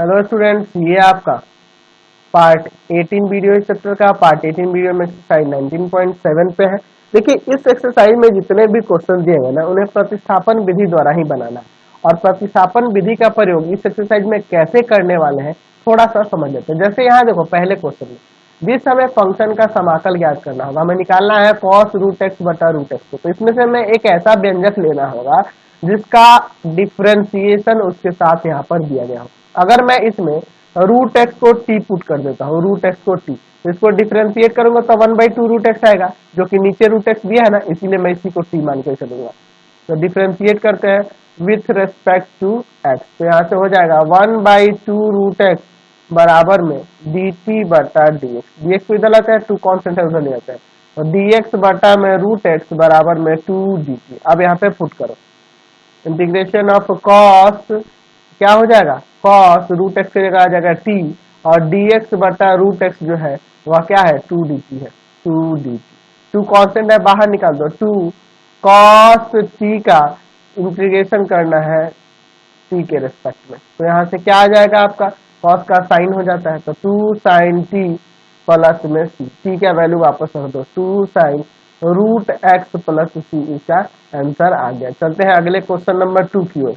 Hello students, ये आपका part 18 video इस चैप्टर का पार्ट 18 वीडियो में एक्सरसाइज 19.7 पे है। देखिए, इस एक्सरसाइज में जितने भी क्वेश्चन दिए गए ना उन्हें प्रतिस्थापन विधि द्वारा ही बनाना है। और प्रतिस्थापन विधि का प्रयोग इस एक्सरसाइज में कैसे करने वाले हैं थोड़ा सा समझ लेते हैं। जैसे यहाँ देखो, पहले क्वेश्चन में जिस हमें फंक्शन का समाकल ज्ञात करना होगा, हमें निकालना है कॉस रूट एक्स बटा रूट एक्स को। तो इसमें से हमें एक ऐसा व्यंजक लेना होगा जिसका डिफ्रेंसिएशन उसके साथ यहाँ पर दिया गया हो। अगर मैं इसमें रूट एक्स को टी पुट कर देता हूँ, रूट एक्स को टी, तो इसको डिफ्रेंशिएट करूंगा तो 1/2 रूट एक्स आएगा, जो कि नीचे रूट एक्स दिया है ना, इसीलिए मैं इसी को टी मान के चलूंगा। तो डिफ्रेंशिएट करते हैं विथ रेस्पेक्ट टू एक्स, तो यहाँ से हो जाएगा 1/2 रूट एक्स बराबर में डी टी बटा डी एक्स। डी एक्स को इधर लाते हैं, टू कॉन्स्टेंट है उधर ले जाते हैं, तो डी एक्स बटा में रूट एक्स बराबर में 2 dt। अब यहाँ पे पुट करो इंटीग्रेशन ऑफ कॉस, क्या हो जाएगा, कॉस रूट एक्स की जगह आ जाएगा टी, और dx बटा रूट एक्स जो है वह क्या है 2 dt है, 2 dt। टू कॉन्स्टेंट है, बाहर निकाल दो, 2 कॉस टी का इंटीग्रेशन करना है टी के रेस्पेक्ट में, तो यहाँ से क्या आ जाएगा आपका कॉस का साइन हो जाता है, तो 2 साइन टी प्लस में सी, टी का वैल्यू वापस रख दो, 2 साइन रूट एक्स प्लस सी, इसका आंसर आ गया। चलते हैं अगले क्वेश्चन नंबर 2 की ओर।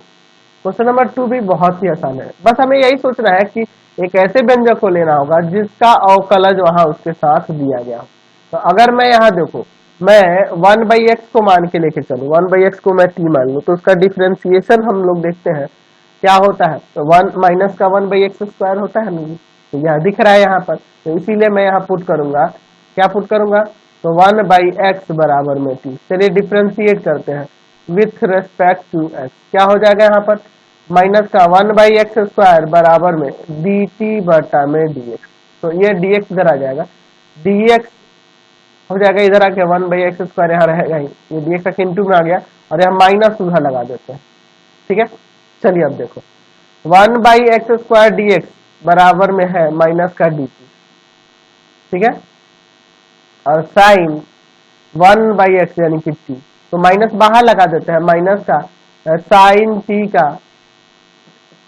क्वेश्चन नंबर 2 भी बहुत ही आसान है, बस हमें यही सोचना है कि एक ऐसे व्यंजक को लेना होगा जिसका अवकलज वहां उसके साथ दिया गया हो। तो अगर मैं यहाँ देखो, मैं 1/x को मान के लेके चलूं, 1/x को मैं t मान लूं, तो उसका डिफरेंशिएशन हम लोग देखते हैं क्या होता है, तो 1 माइनस का 1/x² होता है ना, तो यह दिख रहा है यहाँ पर, तो इसीलिए मैं यहाँ पुट करूंगा, क्या पुट करूंगा, तो 1/x बराबर में t। चलिए डिफ्रेंशिएट करते हैं विथ रेस्पेक्ट टू x, क्या हो जाएगा यहाँ पर माइनस का 1/x² बराबर में dt बटा में dx, तो ये dx इधर आ जाएगा, dx हो जाएगा इधर आके 1/x² यहाँ रहेगा ही, ये dx का इंटू में आ गया, और यहाँ माइनस उधर लगा देते हैं, ठीक है। चलिए अब देखो 1/x² dx बराबर में है माइनस का dt, ठीक है, और साइन 1/x यानी कि t, तो माइनस बाहर लगा देते हैं, माइनस का साइन टी का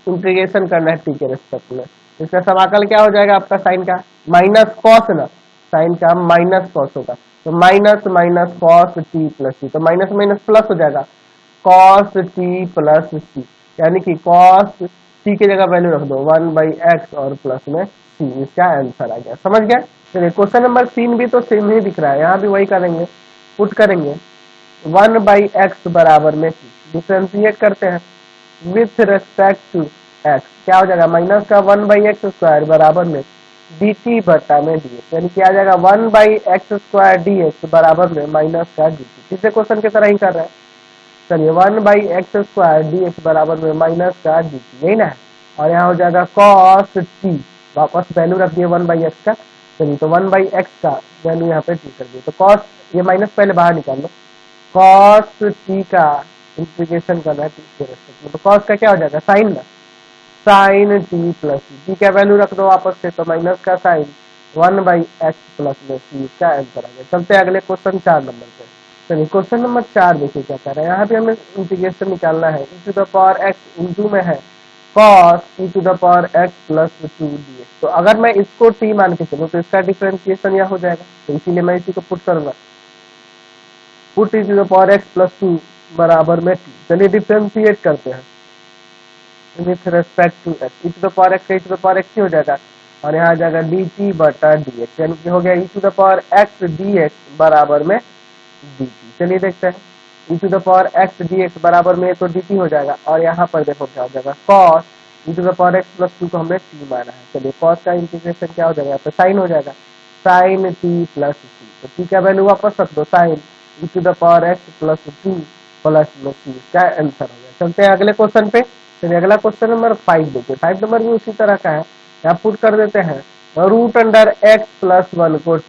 इंटीग्रेशन करना है टी के रेस्पेक्ट में, इसका समाकल क्या हो जाएगा आपका साइन का माइनस कॉस ना, साइन का माइनस कॉस होगा, तो minus minus cos t plus c, तो माइनस माइनस प्लस हो जाएगा कॉस टी प्लस सी, यानी कि कॉस टी की जगह वैल्यू रख दो 1/x और प्लस में सी, इसका आंसर आ गया। समझ गया। चलिए क्वेश्चन नंबर 3 भी तो सेम ही दिख रहा है, यहाँ भी वही करेंगे, पुट करेंगे 1/x बराबर में सी, डिफरेंशिएट करते हैं विथ रेस्पेक्ट टू एक्स, क्या हो जाएगा माइनस का 1/x² बराबर में dt बटा में dx, यानी क्या आ जाएगा 1/x² dx बराबर में माइनस का dt। तीसरे क्वेश्चन की तरह ही कर रहे हैं, चलिए 1/x² dx बराबर में माइनस का dt, यही ना है, और यहाँ हो जाएगा cos t, वापस वैल्यू रख दिए 1/x का, चलिए तो 1/x का वैल्यू यहाँ पे t कर दिए, तो cos, ये माइनस पहले बाहर निकाल लो, cos t का इंटीग्रेशन करना है t के रेस्पेक्ट में, तो cos का क्या हो जाएगा साइन ना, साइन टी प्लस टी का वैल्यू रख दो वापस से, तो माइनस का साइन 1/x प्लस में सी, इसका आंसर आ गया। चलते हैं अगले क्वेश्चन 4 नंबर पे। चलिए क्वेश्चन नंबर 4 देखिए क्या कर रहे हैं, यहाँ पे हमें इंटीग्रेशन निकालना है, e⁻x इंटू में है cos e⁻x प्लस 2dx, तो अगर मैं इसको t मान के चलूँ तो इसका डिफरेंशिएशन यह हो जाएगा, तो इसीलिए मैं इसी को पुट करूंगा, पुट e⁻x प्लस 2 बराबर में t। चलिए डिफरेंशिएट करते हैं with respect to x, e⁻x का e⁻x हो जाएगा, और यहाँ आ जाएगा dt बटा dx, यानी कि हो गया e⁻x dx बराबर में dt। चलिए देखते हैं e⁻x dx बराबर में, तो dt हो जाएगा, और यहाँ पर देखो क्या हो जाएगा cos e⁻x प्लस 2 को हमने t माना है, चलिए cos का इंटीग्रेशन क्या हो जाएगा, यहाँ पे साइन हो जाएगा साइन t प्लस सी, तो t का वैल्यू वापस रख दो, साइन e⁻x प्लस 2 प्लस में सी, क्या आंसर हो गया। चलते हैं अगले क्वेश्चन पे। चलिए अगला क्वेश्चन नंबर 5 देखिए, 5 नंबर भी उसी तरह का है, यहाँ पुट कर देते हैं √x प्लस 1 को t।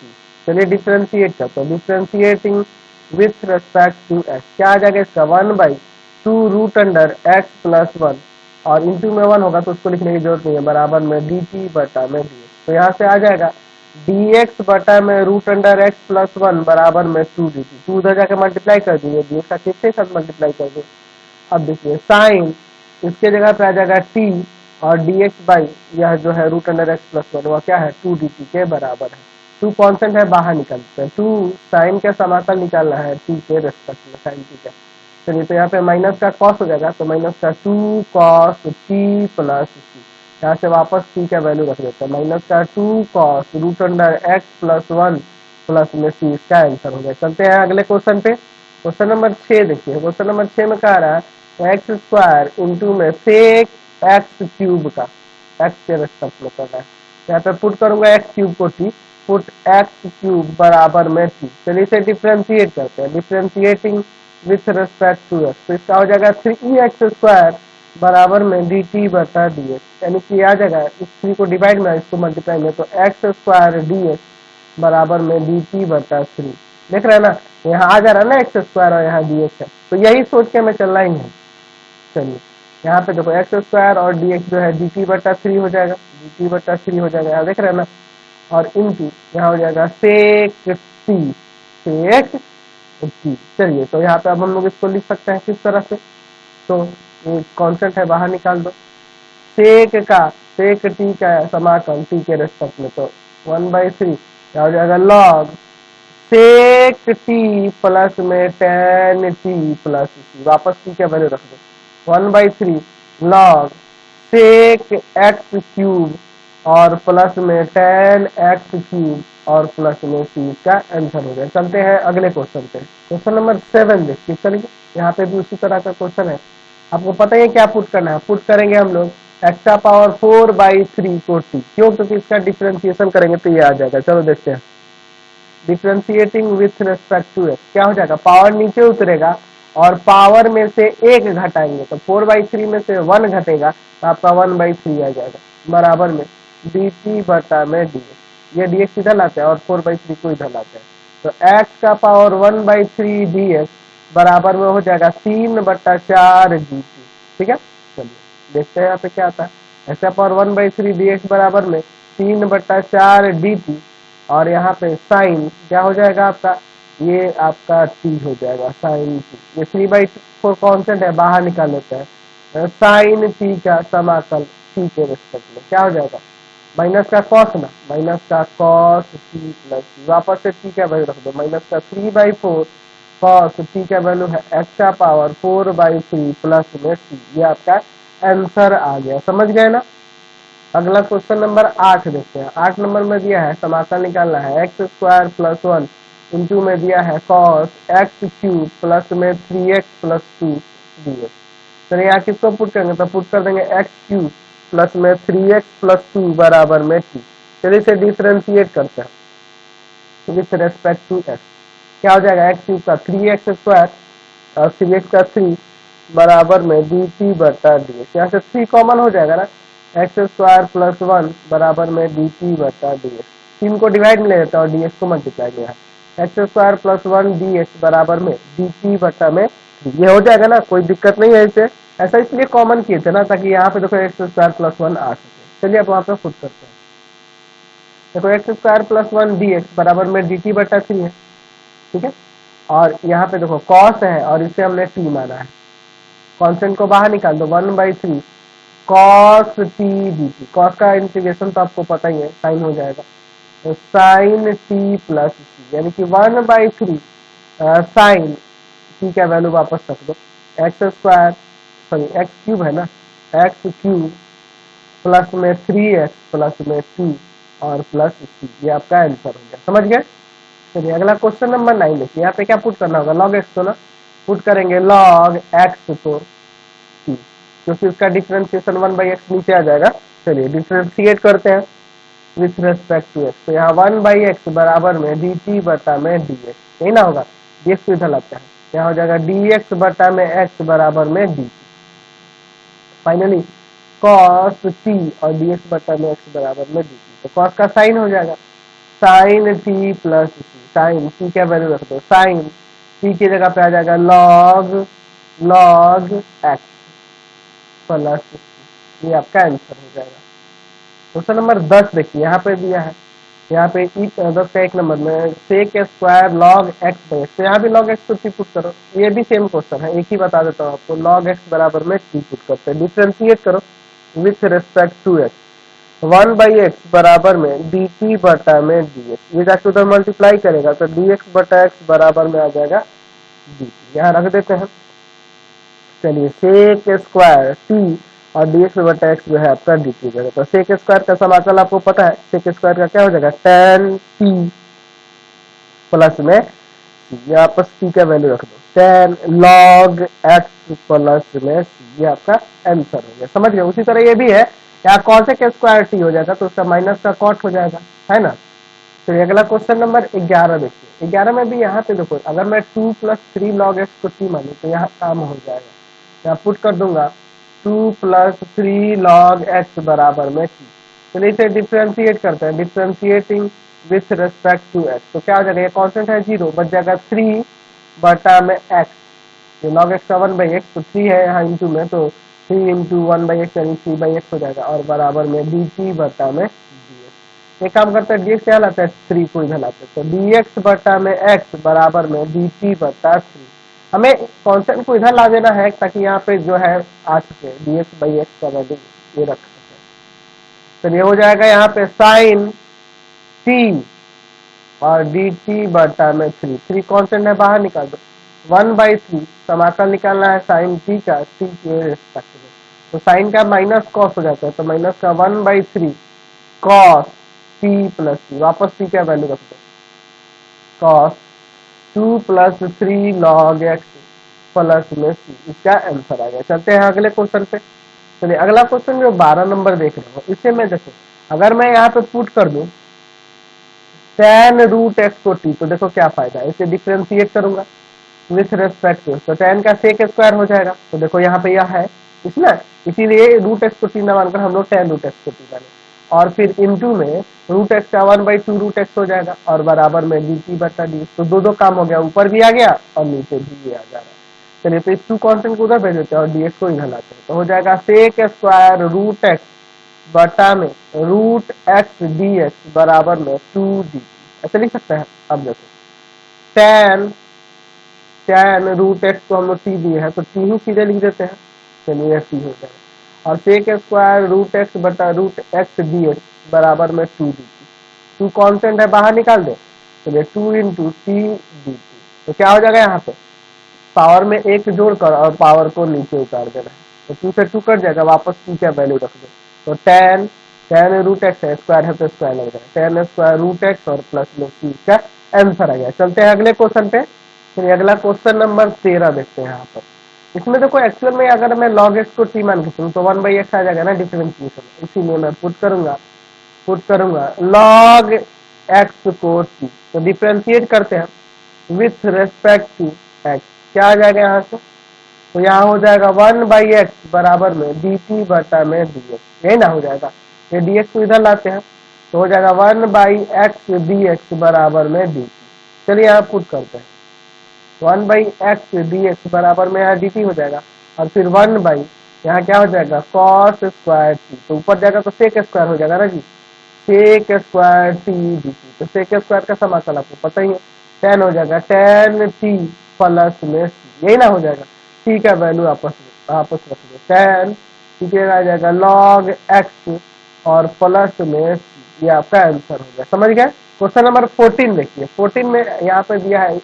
चलिए डिफरेंशिएट करते हैं, differentiating with respect to x, क्या आ जाएगा इसका 1/2 √x प्लस 1, और इंटू में 1 होगा तो उसको लिखने की जरूरत नहीं है, बराबर में dt बटा में dx, तो यहाँ से आ जाएगा dx बटा में √x प्लस 1 बराबर में 2dt, 2 उधर जाकर मल्टीप्लाई कर दिए, dx का किसके साथ मल्टीप्लाई कर दिए। अब देखिए साइन इसके जगह पे आ जाएगा t और dx बाई यह जो है root under x plus one वह क्या है 2dt के बराबर है। टू कॉन्स्टेंट है बाहर निकलते हैं, टू साइन का समाकल निकालना है टी के रेस्पेक्ट में साइन टी का। चलिए तो यहाँ पे माइनस का कॉस हो जाएगा, तो माइनस का 2 कॉस टी प्लस सी, यहाँ से वापस टी का वैल्यू रख देते हैं, माइनस का 2 cos root under x plus one plus में सी, इसका आंसर हो गया। चलते हैं अगले क्वेश्चन पे। क्वेश्चन नंबर 6 देखिए, क्वेश्चन नंबर 6 में कह रहा है एक्स स्क्वायर इंटू में सेक एक्स क्यूब का एक्स के रेस्पेक्ट में करना है। यहाँ पे पुट करूंगा एक्स क्यूब को टी, पुट एक्स क्यूब बराबर में टी। चलिए इसे डिफ्रेंशिएट करते हैं, differentiating with respect to x, तो इसका हो जाएगा 3x स्क्वायर बराबर में डी टी बटा डी एक्स, यानी कि आ जाएगा इस 3 को डिवाइड में इसको मल्टीप्लाई में, तो एक्स स्क्वायर डी एक्स बराबर में डी टी बटा 3। देख रहे हैं ना, यहाँ आ जा रहा है ना एक्स स्क्वायर और यहाँ डी एक्स है, तो यही सोच के हमें चलना ही है। चलिए यहाँ पे देखो एक्स स्क्वायर और डी एक्स जो है डी टी बटा 3 हो जाएगा, डी टी बटा 3 हो जाएगा, यहाँ देख रहे हैं ना, और इनटू यहाँ हो जाएगा सेक टी, सेक टी। चलिए तो यहाँ पे अब हम लोग इसको लिख सकते हैं किस तरह से, तो ये कांस्टेंट है बाहर निकाल दो, सेक टी का समाकल टी के रेस्पेक्ट में, तो 1/3 क्या हो जाएगा लॉग सेक टी प्लस में टेन टी प्लस सी, वापस टी का वैल्यू रख दो, 1/3 लॉग सेक एक्स क्यूब और प्लस में टेन एक्स क्यूब और प्लस में सी का आंसर हो गया। चलते हैं अगले क्वेश्चन पे। क्वेश्चन नंबर 7 देखिए, चलिए यहाँ पे भी उसी तरह का क्वेश्चन है, आपको पता है क्या पुट करना है, पुट करेंगे हम लोग एक्स्ट्रा पावर 4/3 को टी, क्यों, क्योंकि इसका डिफरेंशिएशन करेंगे तो ये आ जाएगा। चलो देखते हैं, differentiating with respect to x क्या हो जाएगा, पावर नीचे उतरेगा और पावर में से एक घटाएंगे, तो 4/3 में से 1 घटेगा तो आपका 1/3 आ जाएगा बराबर में डी टी बटा में डी एक्स, ये डी एक्स इधर लाते हैं और 4/3 को इधर लाते हैं, तो एक्स का पावर 1/3 डी एक्स बराबर में हो जाएगा 3/4 डी टी। ठीक है, चलिए देखते हैं यहाँ पे क्या आता है, एक्स का पावर 1/3 डी एक्स बराबर में 3/4 डी टी, और यहाँ पे साइन क्या हो जाएगा आपका, ये आपका टी हो जाएगा साइन टी, ये 3/4 कॉन्स्टेंट है बाहर निकाल लेते हैं, साइन टी का समाकल टी के रेस्पेक्ट में क्या हो जाएगा, माइनस का कॉस ना, माइनस का कॉस टी प्लस टी, वापस से टी का वैल्यू रख दो, माइनस का 3/4 कॉस टी का वैल्यू है एक्स का पावर 4/3 प्लस में टी, ये आपका आंसर आ गया। समझ गए ना। अगला क्वेश्चन नंबर 8 देखते हैं। 8 नंबर में दिया है समाकल निकालना है एक्स स्क्वायर प्लस 1 इंटू में दिया है कॉस एक्स क्यूब प्लस में 3x प्लस 2 डी एक्स। तो यहाँ किसको पुट करेंगे, तो पुट कर देंगे एक्स क्यूब प्लस में 3x प्लस 2 बराबर में टी। चलिए इसे डिफरेंशिएट करते हैं विथ रेस्पेक्ट टू एक्स, क्या हो जाएगा एक्स क्यूब का 3x स्क्वायर और 3x का 3 बराबर में डी टी बटा डी एक्स, यहाँ से 3 कॉमन हो जाएगा ना, एक्स स्क्वायर प्लस 1 बराबर में डी टी बटा डी एक्स, 3 को डिवाइड में ले लेते हैं और डी एक्स को मल्टीप्लाई किया, x square plus 1 D x बराबर में डी टी बटा में, ये हो जाएगा ना, कोई दिक्कत नहीं है इसे, ऐसा इसलिए कॉमन किए थे ना ताकि यहाँ पे देखो एक्स स्क्वायर प्लस 1 आ सके। चलिए अब वहाँ पे खुद करते हैं, देखो x square plus 1 D x बराबर में डी टी बटा 3 है, ठीक है, और यहाँ पे देखो कॉस है और इसे हमने टी माना है, कॉन्स्टेंट को बाहर निकाल दो, 1/3 cos T D T, cos का इंटीग्रेशन तो आपको पता ही है साइन हो जाएगा, तो साइन टी प्लस टी, यानी कि 1/3 साइन टी का वैल्यू वापस रख दो, x square sorry x cube है ना, एक्स क्यूब प्लस में 3x प्लस में 2 और प्लस सी, ये आपका आंसर हो गया। समझ गए। चलिए अगला क्वेश्चन नंबर 9 देखिए, यहाँ पे क्या पुट करना होगा, लॉग एक्स, तो ना पुट करेंगे लॉग एक्स तो टी, क्योंकि उसका डिफरेंशिएशन 1/x नीचे आ जाएगा। चलिए डिफरेंशिएट करते हैं विथ रेस्पेक्ट टू एक्स, तो यहाँ 1/x बराबर में डी टी बटा में डी एक्स, यही ना होगा, डी एक्स इधर लगता है, यहाँ हो जाएगा डी एक्स बटा में एक्स बराबर में डी, फाइनली कॉस टी और डी एक्स बटा में एक्स बराबर में डी टी, तो कॉस का साइन हो जाएगा साइन टी प्लस सी, साइन टी क्या वैल्यू रख दो, साइन टी की जगह पे आ जाएगा लॉग लॉग एक्स प्लस सी, ये आपका आंसर हो जाएगा। क्वेश्चन नंबर 10 देखिए, यहाँ पे दिया है, यहाँ पे 10 का 1 नंबर में sec square log x by x, तो यहाँ भी लॉग एक्स को टी पुट करो, ये भी सेम क्वेश्चन है, एक ही बता देता हूँ आपको, लॉग एक्स बराबर में टी पुट करते हैं, डिफरेंशिएट करो, with respect to x. 1/x बराबर में डी टी बटा में डी एक्स, ये जाके उधर मल्टीप्लाई करेगा तो डी एक्स बटा एक्स बराबर में आ जाएगा डी टी, यहाँ रख देते हैं। चलिए सेक स्क्वायर टी और डी एक्स बटा एक्स जो है आपका डी टी हो जाएगा। तो सेक स्क्वायर का समाकल आपको पता है, सेक स्क्वायर का क्या हो जाएगा tan टी प्लस में यहाँ पर सी का वैल्यू रख दो, tan log x प्लस में सी, ये आपका आंसर हो गया। समझ गए। उसी तरह ये भी है, यहाँ cos का स्क्वायर टी हो जाएगा तो उसका माइनस का कॉट हो जाएगा, है ना। तो अगला क्वेश्चन नंबर 11 देखिए। 11 में भी यहाँ पे देखो, अगर मैं 2 + 3 log x को टी मानूं तो यहाँ काम हो जाएगा। यहाँ पुट कर दूंगा 2 + 3 log x बराबर में टी। चलिए इसे डिफ्रेंशिएट करते हैं, differentiating with respect to x. तो क्या हो जाएगा, ये कांस्टेंट है 0, बच जाएगा 3 बटा में एक्स। ये log x का 1/x, तो 3 है यहाँ इंटू में, तो 3 इंटू 1/x यानी 3/x हो जाएगा, और बराबर में डी टी बटा में dx। ये काम करते हैं, dx क्या लाते हैं, 3 को इधर लाते हैं, तो dx बटा में x बराबर में डी टी बटा 3। हमें कांस्टेंट को इधर ला देना है ताकि यहाँ पे जो है आ सके dx/x का वैल्यू ये रख सके। तो ये हो जाएगा यहाँ पे साइन टी और डी टी बटा में 3 कांस्टेंट है, बाहर निकाल दो। 1/3 समाकल निकालना है साइन टी का टी के रिस्पेक्ट में, तो साइन का माइनस कॉस हो जाता है, तो माइनस का 1/3 कॉस टी प्लस टी, वापस टी का वैल्यू रख दो, कॉस 2 + 3 log x प्लस में सी, इसका आंसर आ गया। चलते हैं अगले क्वेश्चन पे। चलिए अगला क्वेश्चन जो 12 नंबर देख रहे हो, इसे मैं देखो, अगर मैं यहाँ पे पुट कर दूं tan √x को t, तो देखो क्या फायदा है, इसे डिफरेंशिएट करूंगा विथ रेस्पेक्ट टू, तो tan का सेक स्क्वायर हो जाएगा। तो देखो यहाँ पे यह है इसमें, इसीलिए √x को t ना मानकर हम लोग tan √x को t माने, और फिर इनटू में √x का 1/2 √x हो जाएगा, और बराबर में dt बटा डी। तो दो काम हो गया, ऊपर भी आ गया और नीचे भी आ जा रहा है। चलिए तो इस 2 कांस्टेंट को उधर भेज देते हैं और dx को इधर लाते हैं, तो हो जाएगा सेक स्क्वायर √x बटा में √x dx बराबर में 2dt। ऐसे लिख सकते हैं। अब देखो tan √x को हम लोग t दिए हैं, तो t ही सीधे लिख देते हैं, चलिए t हो जाएगा, और सेक स्क्वायर √x बटा √x dx बराबर में 2dt। 2 कांस्टेंट है, बाहर निकाल दे, चलिए 2 × t dt। तो क्या हो जाएगा, यहाँ पे पावर में 1 जोड़कर और पावर को नीचे उतार देना है, तो 2 से 2 कट जाएगा, वापस t का वैल्यू रख दो, तो tan √x है, स्क्वायर है तो स्क्वायर लग जाएगा, tan स्क्वायर √x और प्लस में c का आंसर आ गया। चलते हैं अगले क्वेश्चन पे। फिर अगला क्वेश्चन नंबर 13 देखते हैं। यहाँ पर इसमें देखो एक्चुअल में अगर मैं log x को t मान के चलूं तो 1/x आ जाएगा ना डिफरेंशिएशन, इसीलिए मैं पुट करूंगा log x को t, तो डिफरेंशिएट करते हैं विथ रेस्पेक्ट टू x, क्या आ जाएगा यहाँ से, तो यहाँ हो जाएगा 1/x बराबर में dt बटा में dx, यही ना हो जाएगा। ये dx को इधर लाते हैं तो हो जाएगा 1/x dx बराबर में dt। चलिए यहाँ पुट करते हैं, 1/x dx बराबर में यहाँ dt हो जाएगा, और फिर 1/ यहाँ क्या हो जाएगा cos स्क्वायर t, तो ऊपर जाएगा तो सेक स्क्वायर हो जाएगा ना जी, सेक स्क्वायर t dt। तो सेक स्क्वायर का समाकल आपको पता ही है, tan हो जाएगा tan t प्लस में c, यही ना हो जाएगा। t का वैल्यू आपस रख दो, tan ठीक आ जाएगा log x और प्लस में c, ये आपका आंसर हो गया। समझ गए। क्वेश्चन नंबर 14 देखिए। 14 में यहाँ पे दिया है,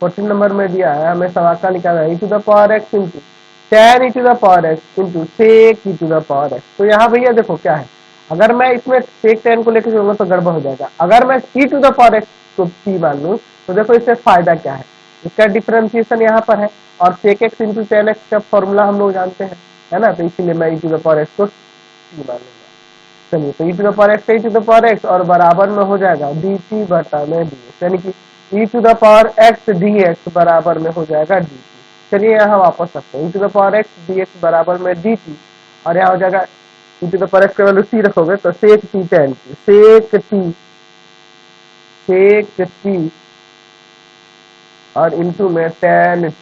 14 नंबर में दिया है, हमें समाकल निकालना है e⁻x into tan e⁻x into sec e⁻x। तो यहाँ भैया देखो क्या है, अगर मैं इसमें सेक tan को लेकर चलूंगा तो गड़बड़ हो जाएगा। अगर मैं e⁻x को t मान लूं तो देखो इससे फायदा क्या है, इसका डिफरेंशिएशन यहाँ पर है, और सेक x इंटू tan x का फॉर्मूला हम लोग जानते हैं, है ना, तो इसीलिए मैं e⁻x को t मान लूंगा। चलिए तो e⁻x और बराबर में हो जाएगा dt बटा में dx, यानी कि e⁻x dx बराबर में हो जाएगा dt। चलिए यहाँ वापस रखते हैं, e⁻x dx बराबर में dt, और यहाँ हो जाएगा e⁻x का वैल्यू t रखोगे तो सेक t tan t, सेक t और इंटू में tan t,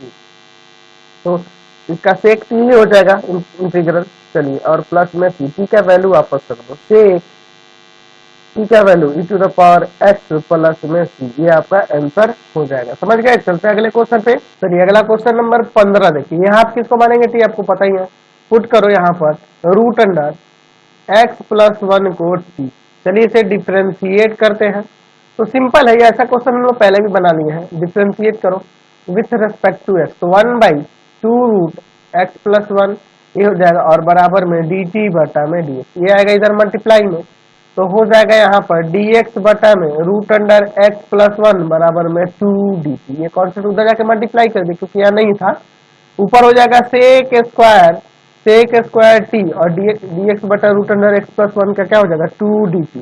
तो इसका सेक t ही हो जाएगा इंटीग्रल। चलिए और प्लस में t का वैल्यू वापस कर दो, सेक t का वैल्यू e⁻x प्लस में c, ये आपका आंसर हो जाएगा। समझ गए। चलते हैं अगले क्वेश्चन पे। चलिए अगला क्वेश्चन नंबर 15 देखिए। यहाँ आप किसको मानेंगे t आपको पता ही है, पुट करो यहाँ पर √√x x प्लस वन को t। चलिए इसे डिफ्रेंशिएट करते हैं। तो सिंपल है, ये ऐसा क्वेश्चन हम लोग पहले भी बना लिए हैं। डिफ्रेंशिएट करो विथ रेस्पेक्ट टू x, तो 1/2√x+1 ये हो जाएगा, और बराबर में dt बटा में dx, ये आएगा इधर मल्टीप्लाई में, तो हो जाएगा यहाँ पर dx बटा में √x+1 बराबर में 2dt। ये कॉन्सेप्ट उधर जाके मल्टीप्लाई कर दे क्योंकि यहाँ नहीं था। ऊपर हो जाएगा सेक स्क्वायर टी, और dx बटा √x+1 का क्या हो जाएगा 2dt।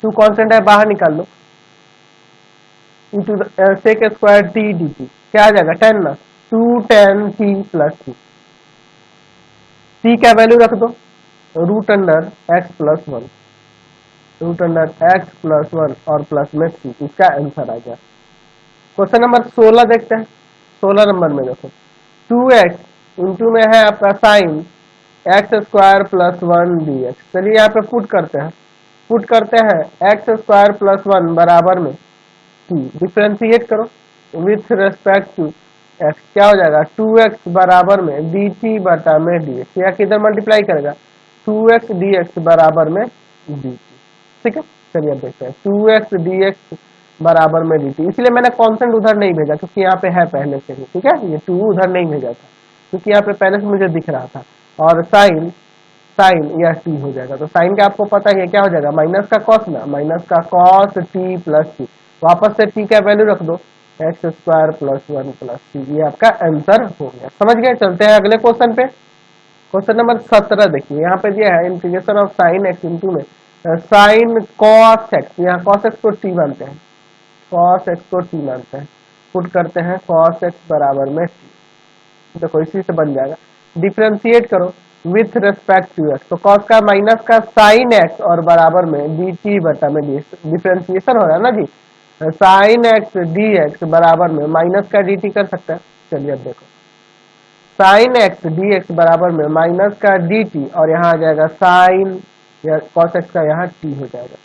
2 कांस्टेंट है, बाहर निकाल लो, into sec square t dt क्या आ जाएगा 10 ना, 2 10 t प्लस t। t का वैल्यू रख दो √x+1, √x+1 और प्लस में t, इसका आंसर आ गया। क्वेश्चन नंबर 16 देखते हैं। 16 नंबर में देखो 2x इंटू में है आपका साइन x² + 1 dx। चलिए यहाँ पे पुट करते हैं x² + 1 बराबर में t। डिफ्रेंशिएट करो विथ रेस्पेक्ट टू x, क्या हो जाएगा 2x बराबर में dt बटा में dx, या किधर मल्टीप्लाई करेगा 2x dx बराबर में dt। ठीक है, चलिए अब देखते हैं 2x dx बराबर में dt। इसलिए मैंने कांस्टेंट उधर नहीं भेजा क्योंकि यहाँ पे है पहले से ही। ठीक है, ये 2 उधर नहीं भेजा था क्योंकि यहाँ पे पहले से मुझे दिख रहा था। और साइन यह t हो जाएगा, तो साइन का आपको पता ही है क्या हो जाएगा, माइनस का कॉस ना, माइनस का कॉस t प्लस t। वापस से t का वैल्यू रख दो x² + 1 प्लस t, ये आपका आंसर हो गया। समझ गए, चलते हैं अगले क्वेश्चन पे। क्वेश्चन नंबर 17 देखिए, यहाँ पे दिया है integration of sine x into में साइन कॉस एक्स, यहाँ कॉस एक्स को t मानते हैं, पुट करते हैं cos x बराबर में t। देखो इसी से बन जाएगा, डिफ्रेंशिएट करो विथ रेस्पेक्ट टू x, तो cos का माइनस का साइन x और बराबर में dt बटा में dx। डिफ्रेंशिएशन हो रहा है ना जी, साइन x dx बराबर में माइनस का dt कर सकते हैं। चलिए अब देखो साइन x dx बराबर में माइनस का dt, और यहाँ आ जाएगा साइन या cos x का यहाँ t हो जाएगा,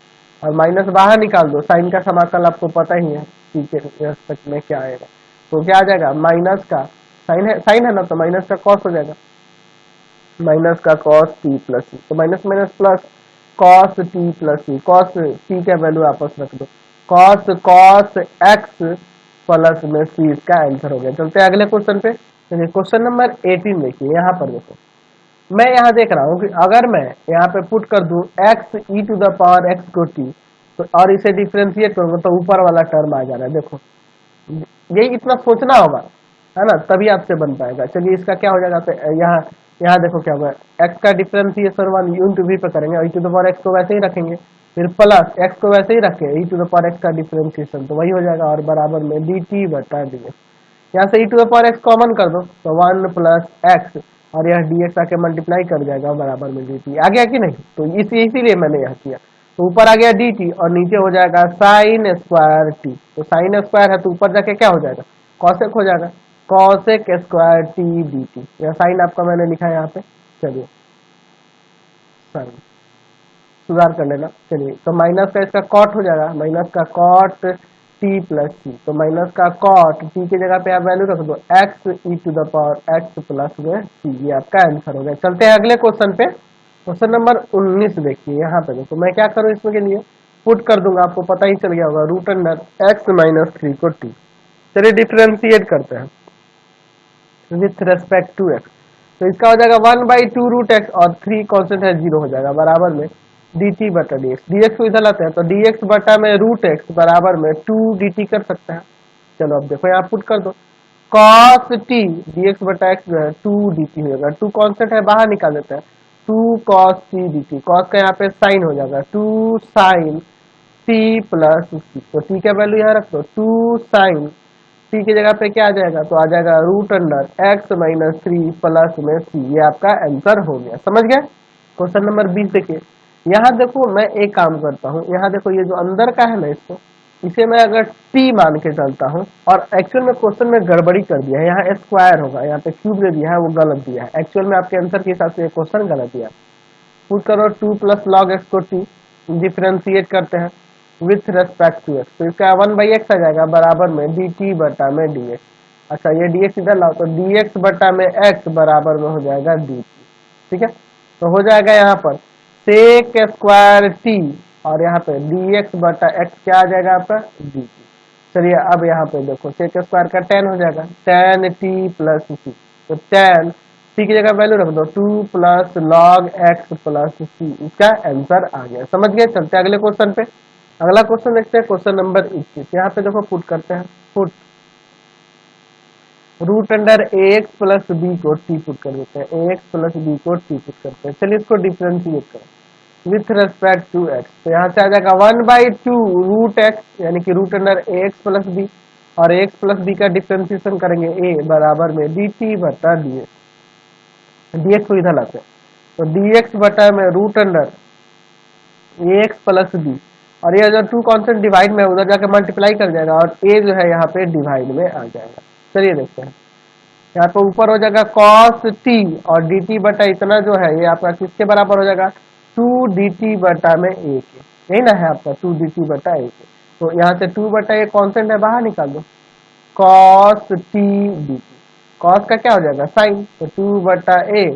और माइनस बाहर निकाल दो। साइन का समाकल आपको पता ही है t के रेस्पेक्ट में क्या आएगा, तो क्या आ जाएगा माइनस का साइन है ना, तो माइनस का कॉस हो जाएगा, माइनस का कॉस t प्लस सी, तो minus minus plus cos t plus c, cos t का वैल्यू आपस रख दो, कॉस x प्लस में सी, इसका आंसर हो गया। चलते हैं अगले क्वेश्चन पे। चलिए क्वेश्चन नंबर 18 देखिए, यहाँ पर देखो मैं यहाँ देख रहा हूँ कि अगर मैं यहाँ पे पुट कर दूं x को t, तो और इसे डिफ्रेंशिएट करूंगा तो ऊपर वाला टर्म आ जा रहा है। देखो यही इतना सोचना होगा, है ना, तभी आपसे बन पाएगा। चलिए इसका क्या हो जाएगा, तो यहाँ देखो क्या होगा, x का डिफ्रेंशिएशन 1 इंटू v पे करेंगे, e⁻x को वैसे ही रखेंगे, फिर प्लस x को वैसे ही रखें e⁻x का डिफ्रेंशिएशन, तो वही हो जाएगा, और बराबर में dt बटा dx। यहाँ से e⁻x कॉमन कर दो तो 1 + x, और यह dx आके मल्टीप्लाई कर जाएगा बराबर में dt। आ गया कि नहीं, तो इसीलिए मैंने यह किया। तो ऊपर आ गया dt और नीचे हो जाएगा साइन स्क्वायर t, तो साइन स्क्वायर है तो ऊपर जाके क्या हो जाएगा कॉसेक हो जाएगा, कॉसेक स्क्वायर t dt। यह साइन आपका मैंने लिखा है यहाँ पे, चलिए साइन सुधार कर लेना। चलिए तो माइनस का इसका कॉट हो जाएगा, माइनस का कॉट t प्लस सी, तो माइनस का कॉट t की जगह पे आप वैल्यू रख दो x प्लस में c, ये आपका आंसर हो गया। चलते हैं अगले क्वेश्चन पे। क्वेश्चन नंबर 19 देखिए, यहाँ पे देखो मैं क्या करूँ, इसमें के लिए पुट कर दूंगा, आपको पता ही चल गया होगा, √x - 3 को t। चलिए डिफ्रेंशिएट करते हैं विथ रेस्पेक्ट टू x, तो इसका हो जाएगा 1/2√x, और 3 कांस्टेंट है 0 हो जाएगा, बराबर में dt बटा dx। dx को इधर लाते हैं तो dx बटा में √x बराबर में 2 dt कर सकते हैं। चलो अब देखो यहाँ पुट कर दो, cos t dx बटा x जो है 2 dt हो जाएगा, 2 कांस्टेंट है बाहर निकाल देते हैं, 2 cos t dt, cos का यहाँ पे साइन हो जाएगा 2 sin t प्लस c, तो t का वैल्यू यहाँ रख दो 2 sin t की जगह पे क्या आ जाएगा, तो आ जाएगा √x - 3 प्लस में c, ये आपका आंसर हो गया। समझ गए। क्वेश्चन नंबर 20 देखिए, यहाँ देखो मैं एक काम करता हूँ, यहाँ देखो ये जो अंदर का है ना, इसको इसे मैं अगर t मान के चलता हूँ, और एक्चुअल में क्वेश्चन में गड़बड़ी कर दिया है, यहाँ स्क्वायर होगा, यहाँ पे क्यूब दे दिया है, वो गलत दिया है, एक्चुअल में आपके आंसर के हिसाब से क्वेश्चन गलत दिया है। पुट करो 2 + log x को t, डिफ्रेंशिएट करते हैं विथ रेस्पेक्ट टू x, तो इसका 1/x आ जाएगा, बराबर में dt बटा में dx। अच्छा ये dx इधर लाओ, तो dx बटा में x बराबर में हो जाएगा dt। ठीक है, तो हो जाएगा यहाँ पर सेक स्क्वायर टी और यहाँ पे dx बटा x क्या आ जाएगा आपका dt। चलिए अब यहाँ पे देखो सेक स्क्वायर का tan हो जाएगा tan t प्लस सी, तो tan t की जगह वैल्यू रख दो 2 प्लस लॉग x प्लस सी, इसका आंसर आ गया। समझ गए। चलते अगले क्वेश्चन पे। अगला क्वेश्चन देखते हैं, क्वेश्चन नंबर 21। यहाँ पे देखो पुट करते हैं, पुट रूट अंडर ए एक्स प्लस बी को टी पुट कर देते हैं, ए एक्स प्लस बी को टी पुट करते हैं। चलिए इसको डिफरेंशिएट करें विथ रेस्पेक्ट टू एक्स, तो यहाँ से आ जाएगा 1/2 रूट एक्स यानी कि रूट अंडर ए एक्स प्लस बी, और ए एक्स प्लस बी का डिफरेंशिएशन करेंगे ए बराबर में डी टी बटा डी एक्स, डी एक्स को इधर लाते हैं तो डी एक्स बटा में रूट अंडर ए एक्स प्लस बी, और ये अगर टू कॉन्स्टेंट डिवाइड में उधर जाकर मल्टीप्लाई कर जाएगा और ए जो है यहाँ पे डिवाइड में आ जाएगा। चलिए देखते हैं, यहाँ पे ऊपर हो जाएगा cos t और dt बटा इतना जो है ये आपका किसके बराबर हो जाएगा 2 dt बटा में a के, यही ना है आपका 2 dt बटा a के। तो यहाँ से 2 बटा a कॉन्स्टेंट है, बाहर निकाल दो cos t dt, cos का क्या हो जाएगा साइन, तो 2 बटा a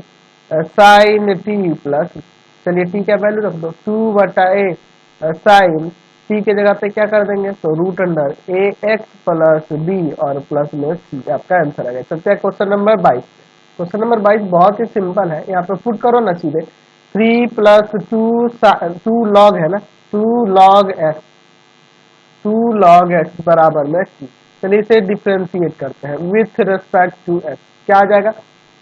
साइन t प्लस, चलिए t का वैल्यू रख दो 2 बटा a साइन t के जगह पे क्या कर देंगे तो रूट अंडर ए एक्स प्लस बी और प्लस में सी, आपका आंसर आ गया। चलते हैं क्वेश्चन नंबर 22। क्वेश्चन नंबर 22 बहुत ही सिंपल है, यहाँ पे पुट करो ना सीधे 3 प्लस 2 लॉग है ना 2 लॉग एक्स, 2 लॉग एक्स बराबर में सी। चलिए इसे डिफ्रेंशिएट करते हैं विथ रिस्पेक्ट टू एक्स, क्या आ जाएगा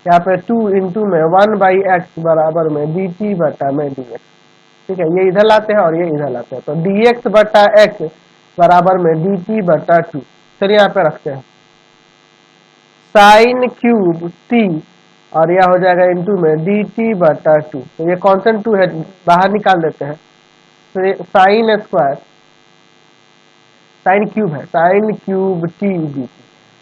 यहाँ पे 2 इंटू में 1/x बराबर में डी टी बटा में डी एक्स। ठीक है, ये इधर लाते हैं और ये इधर लाते हैं, तो dx बटा x बराबर में dt बटा 2। चलिए यहाँ पे रखते हैं साइन क्यूब t और यह हो जाएगा इंटू में dt बटा 2, तो ये कॉन्स्टेंट 2 है बाहर निकाल देते हैं, तो ये साइन स्क्वायर साइन क्यूब है साइन क्यूब t dt।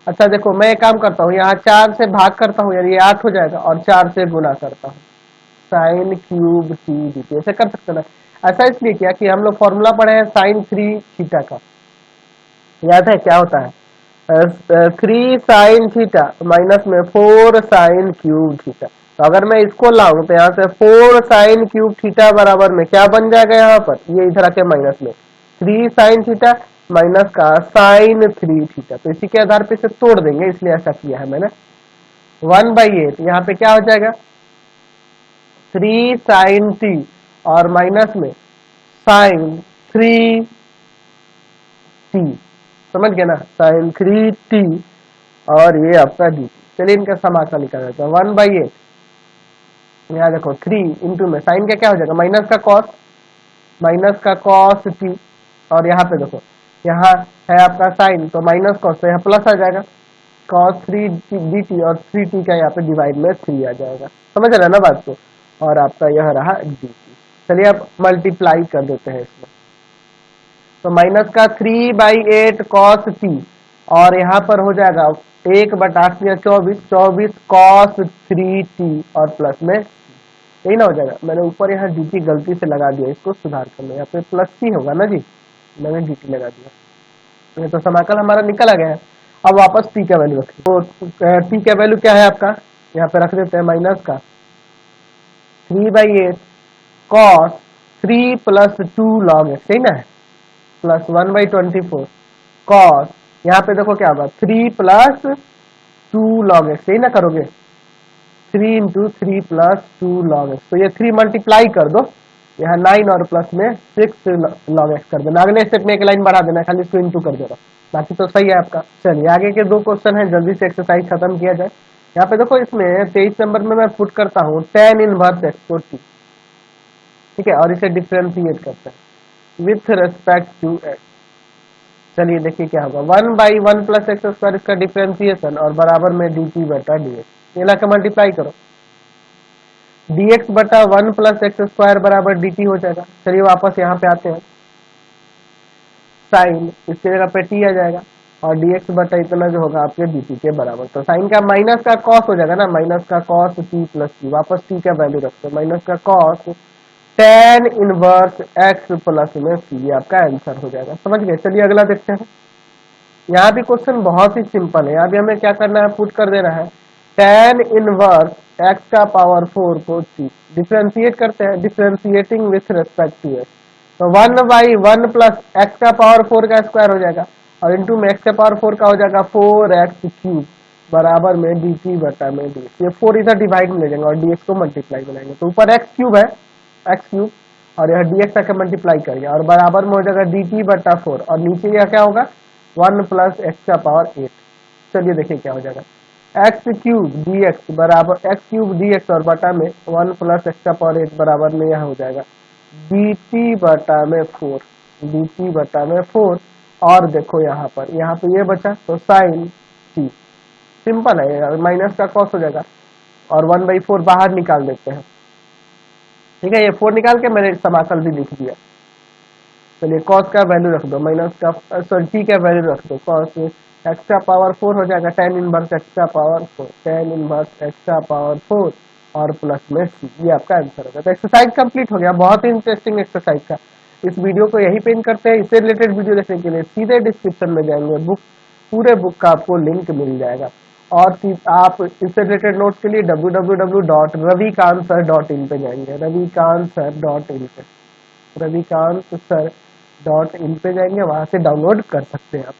अच्छा देखो मैं एक काम करता हूँ, यहाँ 4 से भाग करता हूँ यानी ये 8 हो जाएगा और 4 से गुना करता हूँ साइन क्यूब टी dt, ऐसे कर सकते ना। ऐसा इसलिए किया कि हम लोग फॉर्मूला पढ़े हैं साइन 3 थीटा का, याद है क्या होता है 3 साइन थीटा माइनस में 4 साइन क्यूब थीटा। तो अगर मैं इसको लाऊं तो यहाँ से 4 साइन क्यूब थीटा बराबर में क्या बन जाएगा यहाँ पर, ये इधर आके माइनस में 3 साइन थीटा माइनस का साइन 3 थीटा, तो इसी के आधार पे इसे तोड़ देंगे, इसलिए ऐसा किया है मैंने। 1/8 यहाँ पे क्या हो जाएगा 3 साइन t और माइनस में साइन 3 t, समझ गए ना साइन 3 t और ये आपका dt। चलिए इनका समाकलन निकाल देते हैं 1/8, यहाँ देखो 3 इंटू में साइन का क्या हो जाएगा माइनस का कॉस t, और यहाँ पे देखो यहाँ है आपका साइन तो माइनस कॉस, तो यहाँ प्लस आ जाएगा cos 3 dt और 3t का यहाँ पे डिवाइड में 3 आ जाएगा, समझ रहे ना बात को, और आपका यह रहा dt। चलिए अब मल्टीप्लाई कर देते हैं इसमें, तो माइनस का 3/8 cos t और यहाँ पर हो जाएगा 1/8 या 24 cos 3t और प्लस में यही ना हो जाएगा। मैंने ऊपर यहाँ dt गलती से लगा दिया, इसको सुधार कर लो, यहाँ पे प्लस t होगा ना जी, मैंने dt लगा दिया, ये तो समाकल हमारा निकल आ गया है। अब वापस t का वैल्यू रखिए, तो t का वैल्यू क्या है आपका यहाँ पे रख देते हैं माइनस का 3/8 cos 3 प्लस 2 log x, सही ना है, प्लस 1/24 cos, यहाँ पे देखो क्या होगा 3 प्लस 2 log x, सही ना करोगे 3 इंटू 3 प्लस 2 log x, तो ये 3 मल्टीप्लाई कर दो, यहाँ 9 और प्लस में 6 log x कर देना। अगले स्टेप में एक लाइन बढ़ा देना, खाली इसको इंटू कर देना, बाकी तो सही है आपका। चलिए आगे के 2 क्वेश्चन है, जल्दी से एक्सरसाइज खत्म किया जाए। यहाँ पे देखो इसमें 23 नंबर में मैं पुट करता हूँ tan इनवर्स x को t, ठीक है, और इसे डिफरेंशिएट करते हैं विथ रेस्पेक्ट टू x। चलिए देखिए क्या होगा 1/1 प्लस एक्स स्क्वायर, इसका डिफरेंशिएशन और बराबर में dt बटा dx, ये लाकर मल्टीप्लाई करो dx बटा 1 प्लस एक्स स्क्वायर बराबर dt हो जाएगा। चलिए वापस यहाँ पे आते हैं, साइन इसकी जगह पे t आ जाएगा और dx बटा इतना जो होगा आपके dt के बराबर, तो साइन का माइनस का cos हो जाएगा ना, माइनस का cos t प्लस t, वापस t का वैल्यू रखते हैं माइनस का cos tan inverse x plus में c, ये आपका आंसर हो जाएगा। समझ गए। चलिए अगला देखते हैं, यहाँ भी क्वेश्चन बहुत ही सिंपल है, यहाँ भी हमें क्या करना है पुट कर देना है tan इनवर्स एक्स का पावर 4 को सी, डिफ्रेंशिएट करते हैं, differentiating with respect to x, तो 1/1 प्लस एक्स का पावर 4 का स्क्वायर हो जाएगा और इंटू में एक्स का पावर 4 का हो जाएगा 4x³ बराबर में dt बटा में dx। ये 4 इधर डिवाइड में ले जाएंगे और dx को मल्टीप्लाई बनाएंगे, तो ऊपर x³ है, x³ और यह dx आके मल्टीप्लाई करेंगे और बराबर में हो जाएगा dt बटा 4 और नीचे यह क्या होगा 1 प्लस एक्स का पावर 8। चलिए देखिए क्या हो जाएगा, x³ dx बराबर x³ dx और बटा में 1 प्लस एक्स का पावर 8 बराबर में यह हो जाएगा dt बटा में 4, dt बटा में 4 और देखो यहाँ पे ये बचा तो साइन t, सिंपल है यार, माइनस का कॉस हो जाएगा और 1/4 बाहर निकाल देते हैं। ठीक है, ये 4 निकाल के मैंने समाकल भी लिख दिया। चलिए कॉस का वैल्यू रख दो, माइनस का सॉरी टी का वैल्यू रख दो, कॉस एक्स का पावर 4 हो जाएगा tan इनवर्स एक्स का पावर 4, tan इनवर्स एक्स का पावर 4 और प्लस में सी, ये आपका आंसर होगा। तो एक्सरसाइज कंप्लीट हो गया, बहुत ही इंटरेस्टिंग एक्सरसाइज था। इस वीडियो को यही पेन करते हैं। इससे रिलेटेड वीडियो देखने के लिए सीधे डिस्क्रिप्शन में जाएंगे, पूरे बुक का आपको लिंक मिल जाएगा और आप इससे रिलेटेड नोट्स के लिए www.ravikantsir.in पे जाएंगे, रविकांत सर.in पे जाएंगे, वहां से डाउनलोड कर सकते हैं आप।